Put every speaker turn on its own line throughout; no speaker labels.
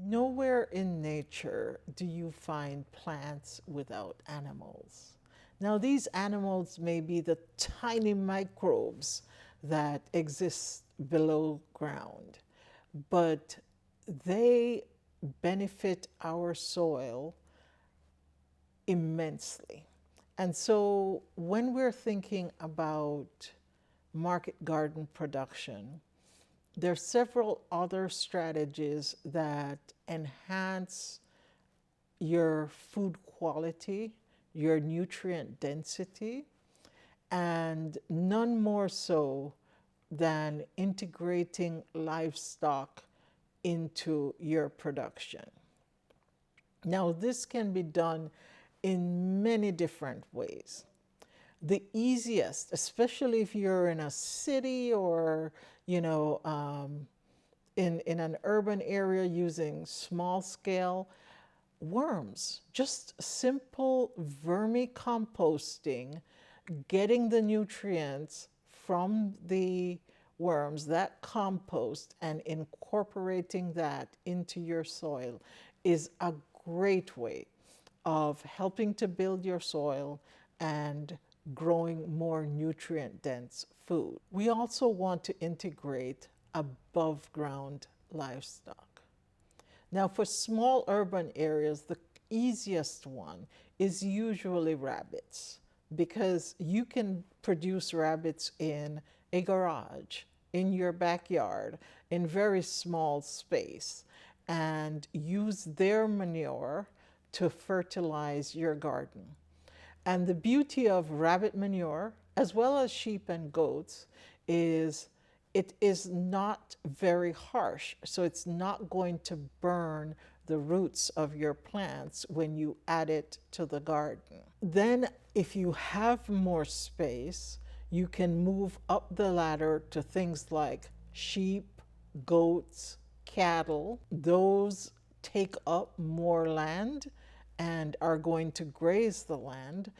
Nowhere in nature do you find plants without animals. Now, these animals may be the tiny microbes that exist below ground, but they benefit our soil immensely. And so, when we're thinking about market garden production, there are several other strategies that enhance your food quality, your nutrient density, and none more so than integrating livestock into your production. Now, this can be done in many different ways. The easiest, especially if you're in a city or, in an urban area using small scale, worms, just simple vermicomposting, getting the nutrients from the worms, that compost, and incorporating that into your soil is a great way of helping to build your soil and growing more nutrient dense food. We also want to integrate above ground livestock. Now, for small urban areas, the easiest one is usually rabbits, because you can produce rabbits in a garage, in your backyard, in very small space, and use their manure to fertilize your garden. And the beauty of rabbit manure, as well as sheep and goats, is it is not very harsh. So it's not going to burn the roots of your plants when you add it to the garden. Then, if you have more space, you can move up the ladder to things like sheep, goats, cattle. Those take up more land and are going to graze the land.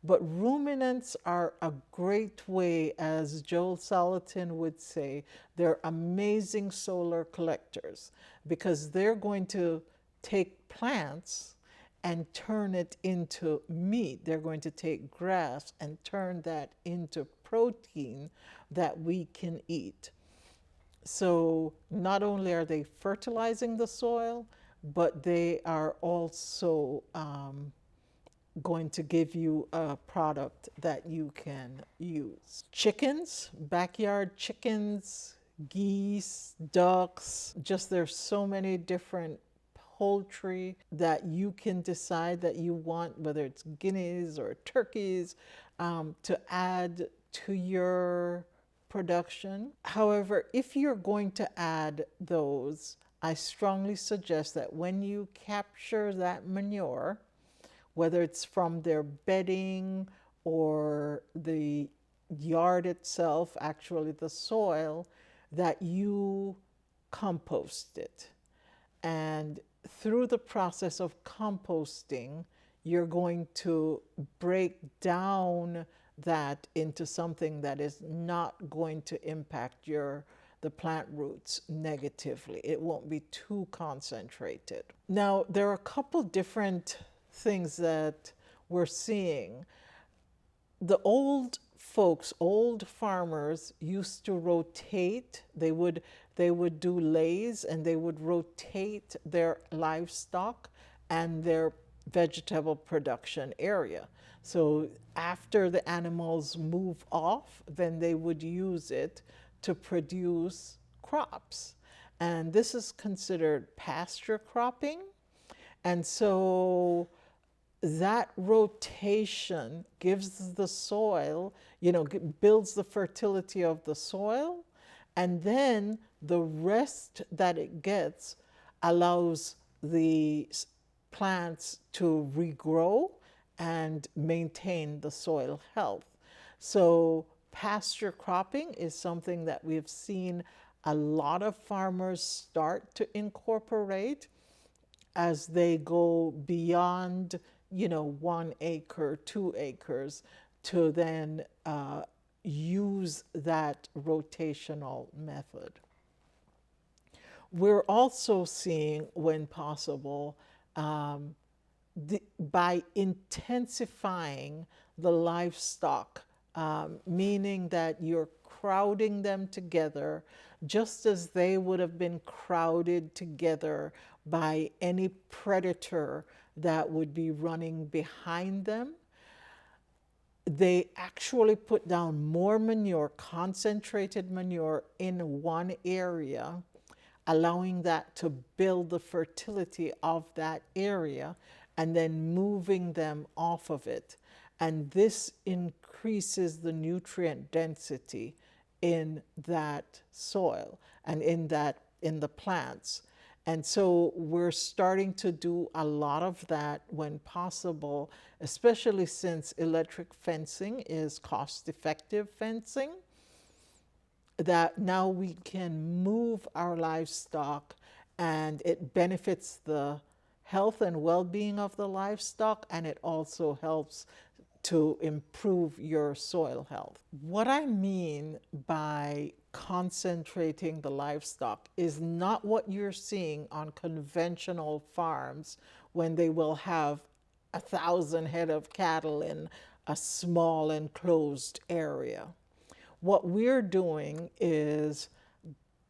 But ruminants are a great way, as Joel Salatin would say, they're amazing solar collectors, because they're going to take plants and turn it into meat. They're going to take grass and turn that into protein that we can eat. So not only are they fertilizing the soil, but they are also going to give you a product that you can use. Chickens, backyard chickens, geese, ducks, just there's so many different poultry that you can decide that you want, whether it's guineas or turkeys, to add to your production. However, if you're going to add those, I strongly suggest that when you capture that manure, whether it's from their bedding or the yard itself, actually the soil, that you compost it. And through the process of composting, you're going to break down that into something that is not going to impact the plant roots negatively. It won't be too concentrated. Now, there are a couple different things that we're seeing. The old folks, old farmers used to rotate. They would do lays, and they would rotate their livestock and their vegetable production area. So after the animals move off, then they would use it to produce crops. And this is considered pasture cropping. And so that rotation gives the soil, builds the fertility of the soil, and then the rest that it gets allows the plants to regrow and maintain the soil health. So pasture cropping is something that we've seen a lot of farmers start to incorporate as they go beyond 1 acre, 2 acres, to then use that rotational method. We're also seeing, when possible, by intensifying the livestock, meaning that you're crowding them together just as they would have been crowded together by any predator that would be running behind them. They actually put down more manure, concentrated manure, in one area, allowing that to build the fertility of that area and then moving them off of it. And this increases the nutrient density in that soil and in the plants. And so we're starting to do a lot of that when possible, especially since electric fencing is cost-effective fencing, that now we can move our livestock and it benefits the health and well-being of the livestock, and it also helps to improve your soil health. What I mean by concentrating the livestock is not what you're seeing on conventional farms when they will have 1,000 head of cattle in a small enclosed area. What we're doing is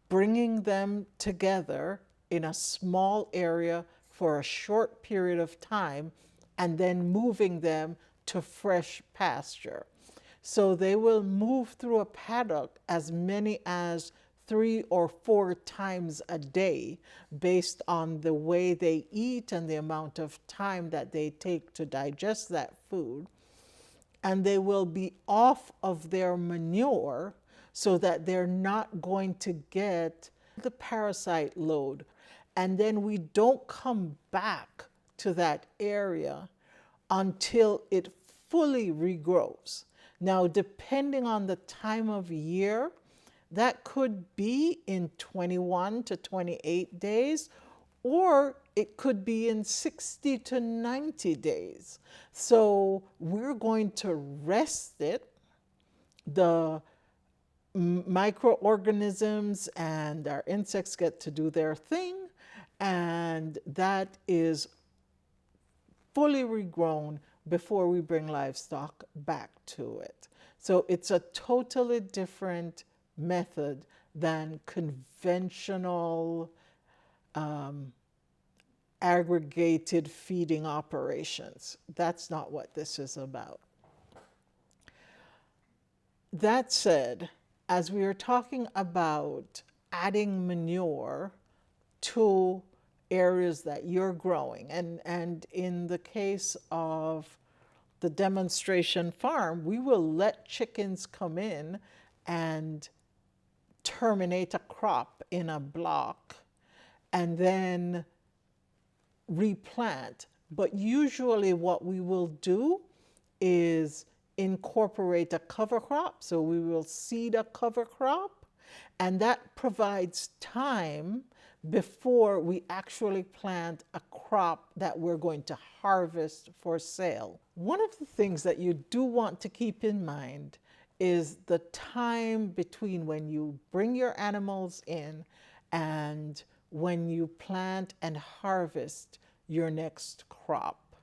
bringing them together in a small area for a short period of time and then moving them to fresh pasture. So they will move through a paddock as many as 3 or 4 times a day based on the way they eat and the amount of time that they take to digest that food. And they will be off of their manure so that they're not going to get the parasite load. And then we don't come back to that area until it fully regrows. Now, depending on the time of year, that could be in 21 to 28 days, or it could be in 60 to 90 days. So we're going to rest it. The microorganisms and our insects get to do their thing, and that is fully regrown before we bring livestock back to it. So it's a totally different method than conventional aggregated feeding operations. That's not what this is about. That said, as we are talking about adding manure to areas that you're growing, and in the case of the demonstration farm, we will let chickens come in and terminate a crop in a block and then replant. But usually what we will do is incorporate a cover crop. So we will seed a cover crop, and that provides time before we actually plant a crop that we're going to harvest for sale. One of the things that you do want to keep in mind is the time between when you bring your animals in and when you plant and harvest your next crop,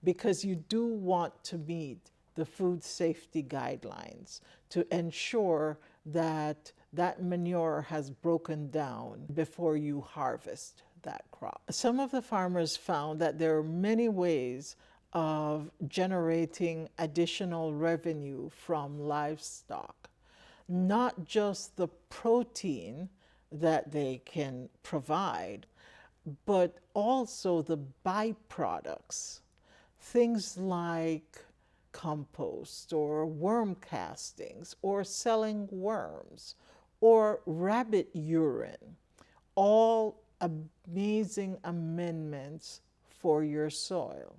because you do want to meet the food safety guidelines to ensure that that manure has broken down before you harvest that crop. Some of the farmers found that there are many ways of generating additional revenue from livestock, not just the protein that they can provide, but also the byproducts, things like compost or worm castings or selling worms or rabbit urine, all amazing amendments for your soil.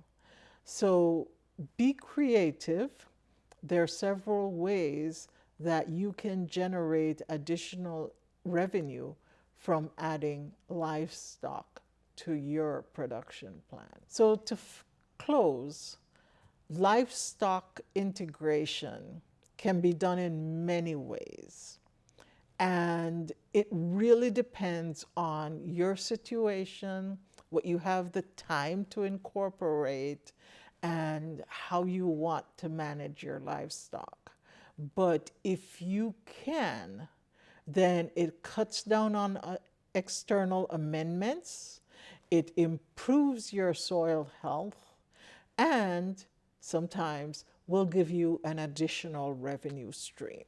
So be creative. There are several ways that you can generate additional revenue from adding livestock to your production plan. So to close, livestock integration can be done in many ways. And it really depends on your situation, what you have the time to incorporate, and how you want to manage your livestock. But if you can, then it cuts down on external amendments, it improves your soil health, and sometimes will give you an additional revenue stream.